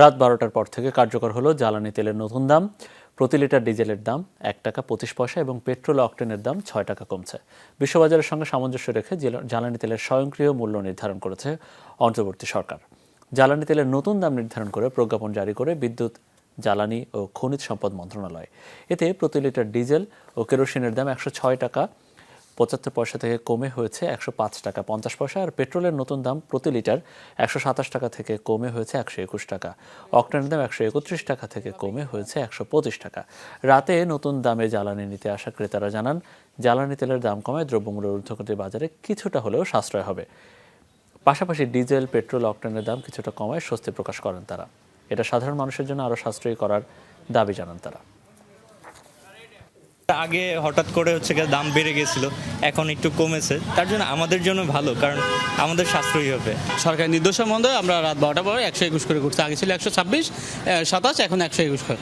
রাত 12টার পর থেকে কার্যকর হলো জ্বালানি তেলের নতুন দাম। প্রতি লিটার ডিজেলের দাম 1 টাকা 25 পয়সা এবং পেট্রোল অকটেনের দাম 6 টাকা কমছে। বিশ্ববাজারের সঙ্গে সামঞ্জস্য রেখে জ্বালানি তেলের স্বয়ংক্রিয় মূল্য নির্ধারণ করেছে অন্তর্বর্তী সরকার। জ্বালানি তেলের নতুন দাম নির্ধারণ করে প্রজ্ঞাপন জারি করে বিদ্যুৎ, জ্বালানি ও খনিজ সম্পদ মন্ত্রণালয়। এতে প্রতি লিটার ডিজেল ও কেরোসিনের দাম 106 টাকা 75 পয়সা থেকে কমে হয়েছে 105 টাকা 50 পয়সা, আর পেট্রোলের নতুন দাম প্রতি লিটার 127 টাকা থেকে কমে হয়েছে 121 টাকা। অকটেনের দাম 131 টাকা থেকে কমে হয়েছে 125 টাকা। রাতে নতুন দামে জ্বালানি নিতে আসা ক্রেতারা জানান, জ্বালানি তেলের দাম কমায় দ্রব্যমূল্যের ঊর্ধ্বগতি বাজারে কিছুটা হলেও সাশ্রয় হবে। পাশাপাশি ডিজেল, পেট্রোল, অকটেনের দাম কিছুটা কমায় স্বস্তি প্রকাশ করেন তারা। এটা সাধারণ মানুষের জন্য আরও সাশ্রয়ী করার দাবি জানান তারা। আগে হঠাৎ করে দাম বেড়ে গেছিল, এখন একটু কমেছে, তার জন্য আমাদের জন্য ভালো, কারণ আমাদের সাশ্রয়ী হবে। সরকারি নির্দেশনা মধ্যে আমরা রাত 12টার পরে 121 করে করছি। আগে ছিল 126, 27, এখন 121 করে।